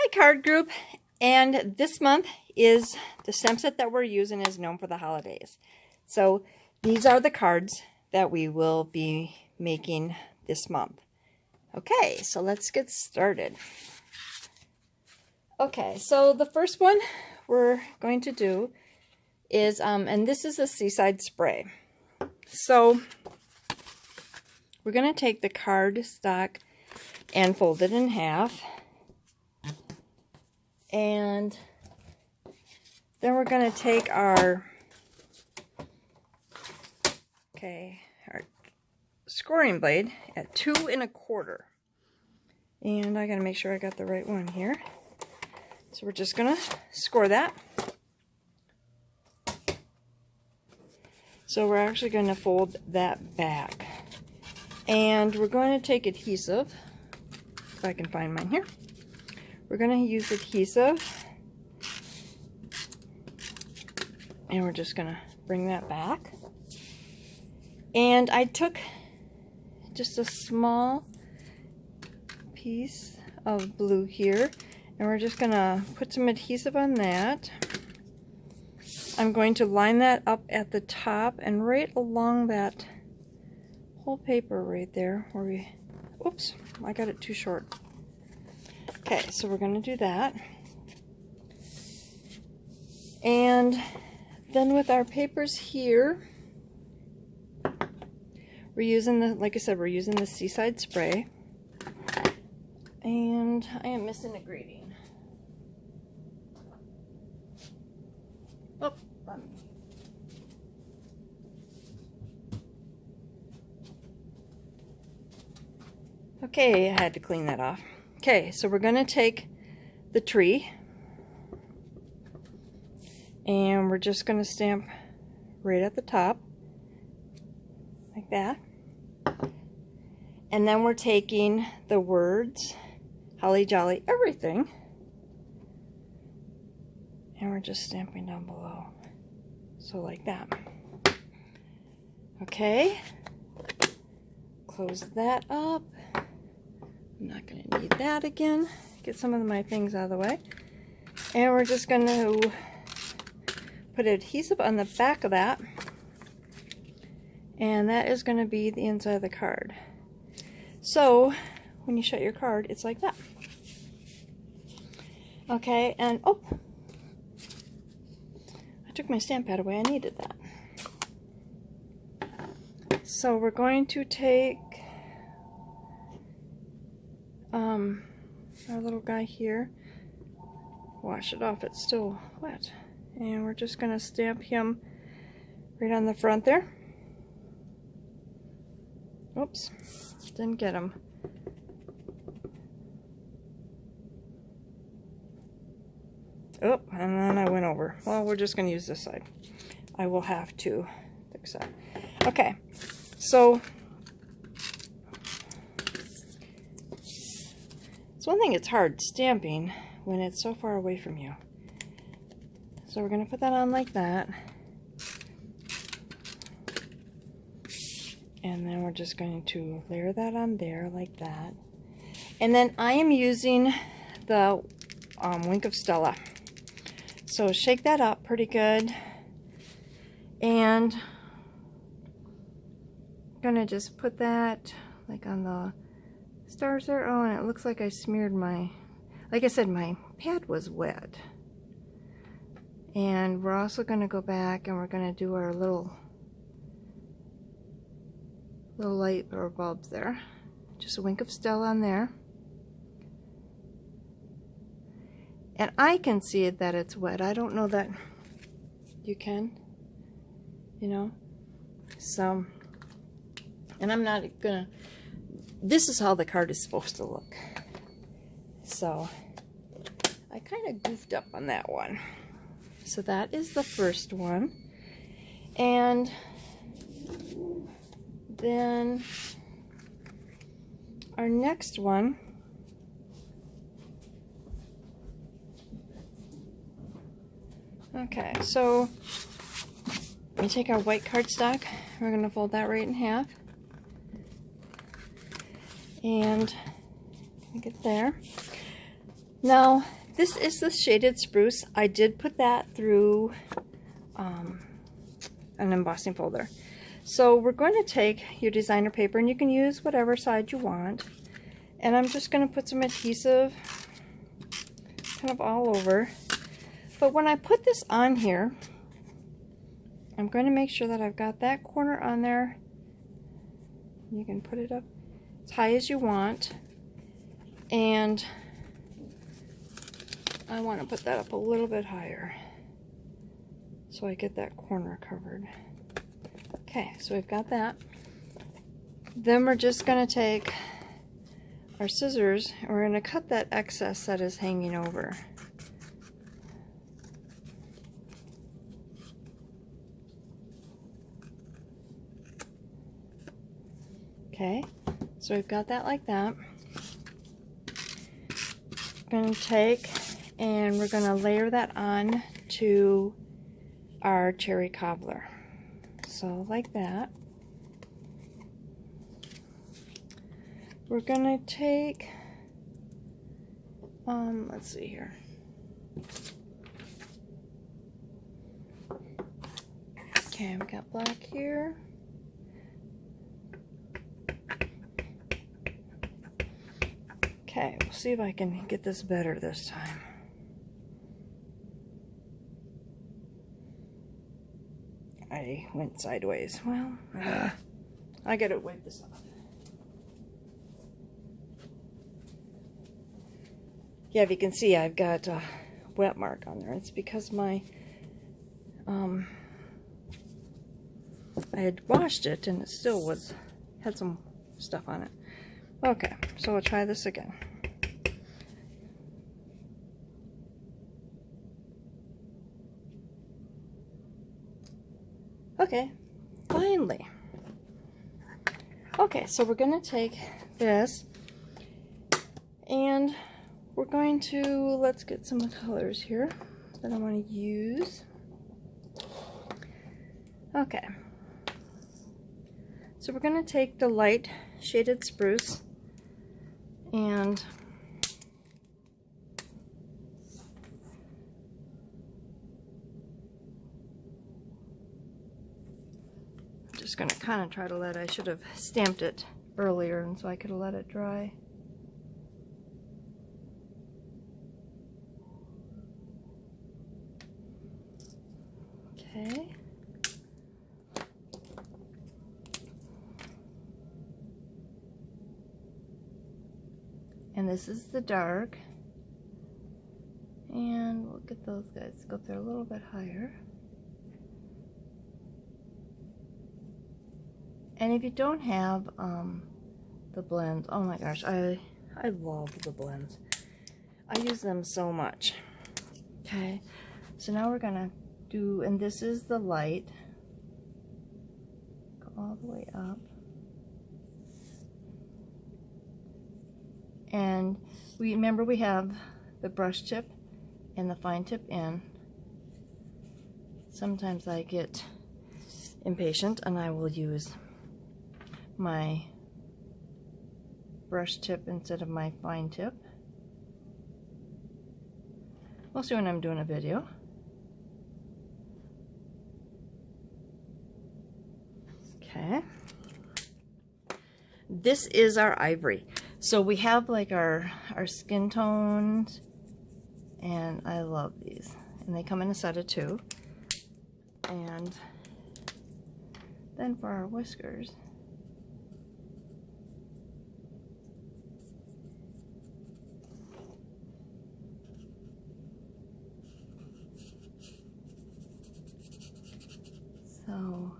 my card group, and this month is the stamp set that we're using is Gnome for the holidays. So these are the cards that we will be making this month. Okay, so let's get started. Okay, so the first one we're going to do is, and this is a Seaside Spray. So we're going to take the card stock and fold it in half. And then we're going to take our scoring blade at 2 1/4. And I got to make sure I got the right one here. So we're just going to score that. So we're actually going to fold that back. And we're going to take adhesive, if I can find mine here. We're going to use adhesive, and we're just going to bring that back. And I took just a small piece of blue here, and we're just going to put some adhesive on that. I'm going to line that up at the top and right along that whole paper right there where we, oops, I got it too short. Okay, so we're going to do that. And then with our papers here, we're using the, like I said, we're using the Seaside Spray. And I am missing a greeting. Oh, okay, I had to clean that off. Okay, so we're going to take the tree and we're just going to stamp right at the top like that. And then we're taking the words Holly Jolly Everything and we're just stamping down below. So like that. Okay, close that up. I'm not going to need that again. Get some of my things out of the way. And we're just going to put adhesive on the back of that. And that is going to be the inside of the card. So, when you shut your card, it's like that. Okay, and oh! I took my stamp pad away. I needed that. So, we're going to take our little guy here, wash it off, it's still wet, and we're just going to stamp him right on the front there. Oops, didn't get him. Oh, and then I went over. Well, we're just going to use this side. I will have to fix that. Okay, so one thing, it's hard stamping when it's so far away from you. So we're going to put that on like that. And then we're just going to layer that on there like that. And then I am using the Wink of Stella. So shake that up pretty good. And I'm going to just put that like on the stars there. Oh, and it looks like I smeared my, like I said, my pad was wet. And we're also going to go back and we're going to do our little light or bulbs there. Just a Wink of Stella on there. And I can see that it's wet. I don't know that you can, you know. So, and I'm not gonna, this is how the card is supposed to look. So I kind of goofed up on that one. So that is the first one. And then our next one, okay, so we take our white cardstock, we're going to fold that right in half. And get there. Now, This is the shaded spruce. I did put that through an embossing folder. So we're going to take your designer paper, and you can use whatever side you want. And I'm just going to put some adhesive kind of all over. But when I put this on here, I'm going to make sure that I've got that corner on there. You can put it up as high as you want. And I want to put that up a little bit higher so I get that corner covered. Okay, so we've got that. Then we're just going to take our scissors and we're going to cut that excess that is hanging over. Okay, so we've got that like that. We're going to take and we're going to layer that on to our cherry cobbler. So like that. We're going to take, let's see here. Okay, we got black here. Okay, we'll see if I can get this better this time. I went sideways. Well, I gotta wipe this off. Yeah, if you can see, I've got a wet mark on there. It's because my, I had washed it and it still had some stuff on it. Okay, so we'll try this again. Okay, finally. Okay, so we're going to take this and we're going to, let's get some colors here that I want to use. Okay, so we're going to take the light shaded spruce and I'm just going to kind of try to I should have stamped it earlier and so I could have let it dry. Okay. And this is the dark. And we'll get those guys, go up there a little bit higher. And if you don't have the blends, oh my gosh, I love the blends. I use them so much. Okay, so now we're gonna do, and this is the light. Go all the way up. And remember we have the brush tip and the fine tip in. Sometimes I get impatient and I will use my brush tip instead of my fine tip. We'll see when I'm doing a video. Okay. This is our ivory. So we have like our skin tones, and I love these. And they come in a set of 2. And then for our whiskers, so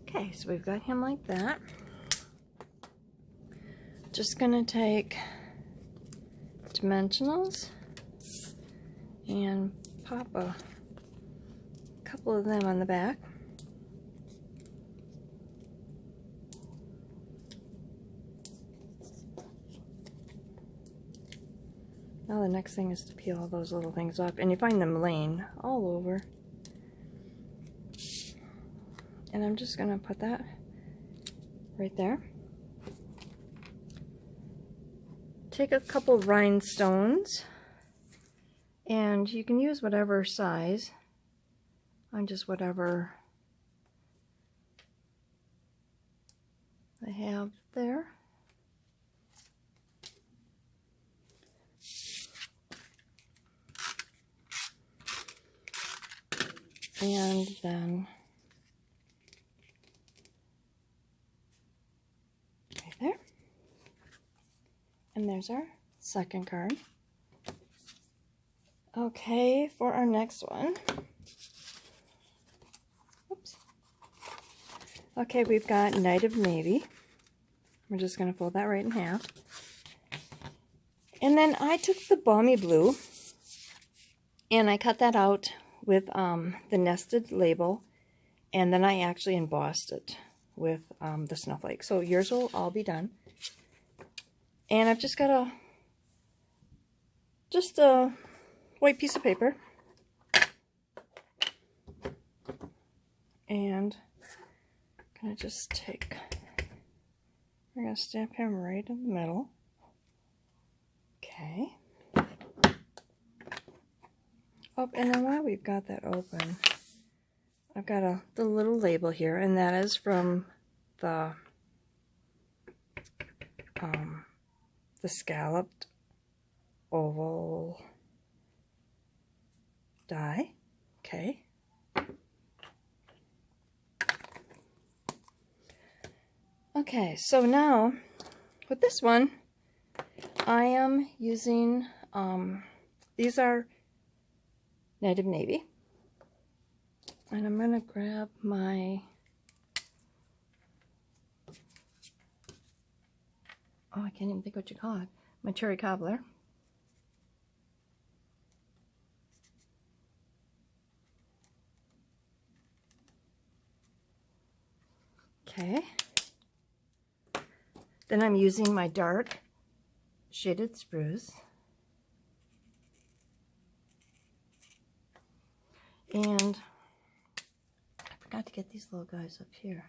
okay, so we've got him like that. Just gonna take dimensionals and pop a couple of them on the back. Now the next thing is to peel all those little things off, and you find them laying all over. And I'm just going to put that right there. Take a couple rhinestones, and you can use whatever size on just whatever I have there. And then right there. And there's our second card. Okay, for our next one. Oops. Okay, we've got Knight of Navy. We're just going to fold that right in half. And then I took the Balmy Blue and I cut that out with the nested label, and then I actually embossed it with the snowflake. So yours will all be done. And I've just got a white piece of paper, and I'm gonna just take, we're gonna stamp him right in the middle. Okay. Oh, and then while we've got that open, I've got the little label here, and that is from the scalloped oval die. Okay. Okay, so now with this one, I am using, these are Knight of Navy. And I'm going to grab my, oh, I can't even think what you call it, my cherry cobbler. Okay. Then I'm using my dark shaded spruce. And I forgot to get these little guys up here.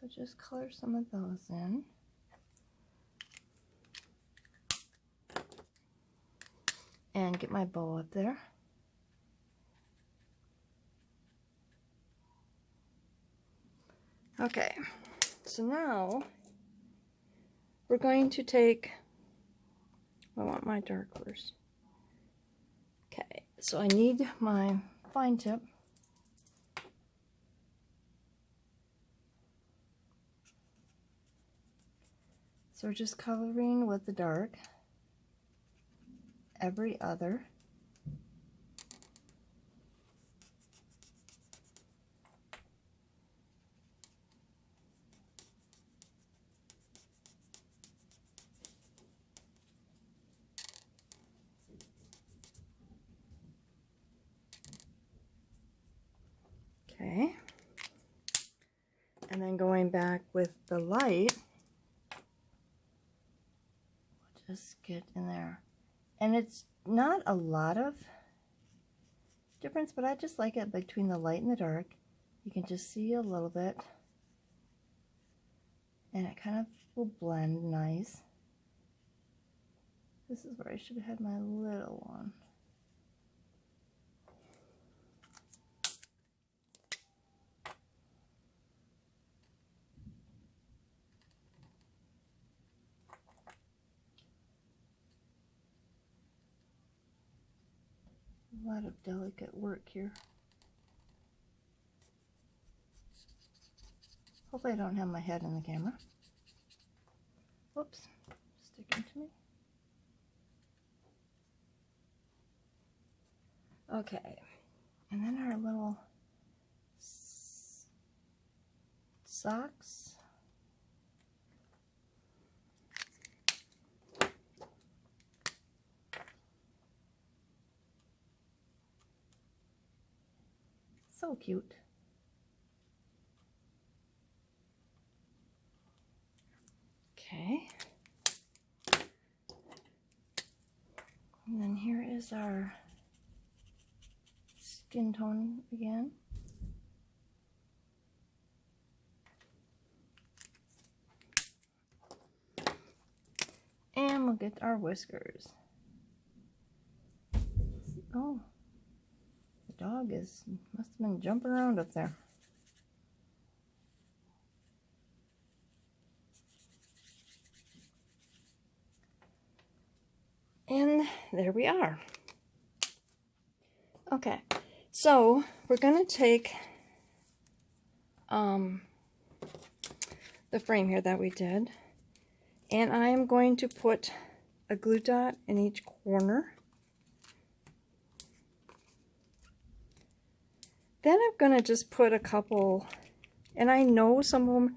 So just color some of those in. And get my bow up there. Okay, so now we're going to take, I want my dark first. Okay, so I need my fine tip. So we're just coloring with the dark every other. Okay, and then going back with the light, we'll just get in there. And it's not a lot of difference, but I just like it between the light and the dark. You can just see a little bit, and it kind of will blend nice. This is where I should have had my little one. A lot of delicate work here. Hopefully I don't have my head in the camera. Whoops, sticking to me. Okay, and then our little socks. So cute. Okay. And then here is our skin tone again. And we'll get our whiskers. Oh, the dog must have been jumping around up there. And there we are. Okay, so we're going to take the frame here that we did, and I'm going to put a glue dot in each corner. Then I'm going to just put a couple, and I know some of them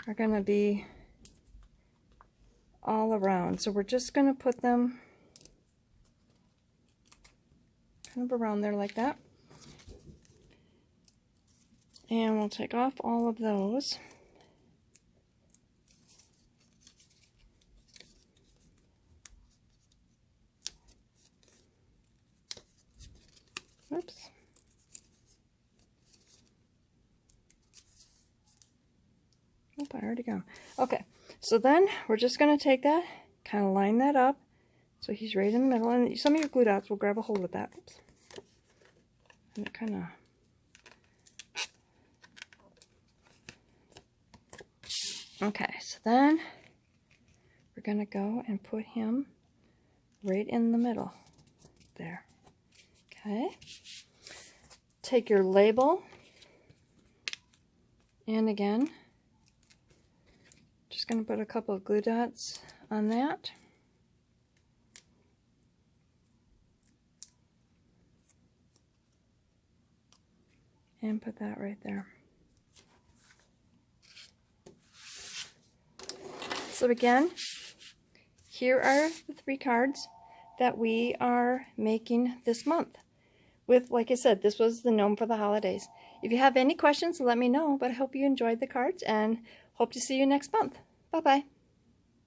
are going to be all around, so we're just going to put them kind of around there like that. And we'll take off all of those. Oops. Oh, I already got him. Okay, so then we're just going to take that, kind of line that up so he's right in the middle, and some of your glue dots will grab a hold of that. Oops. And it kind of... Okay, so then we're going to go and put him right in the middle there. Okay. Take your label, and again, just going to put a couple of glue dots on that. And put that right there. So again, here are the 3 cards that we are making this month. With, like I said, this was the Gnome for the holidays. If you have any questions, let me know, but I hope you enjoyed the cards and hope to see you next month. Bye-bye.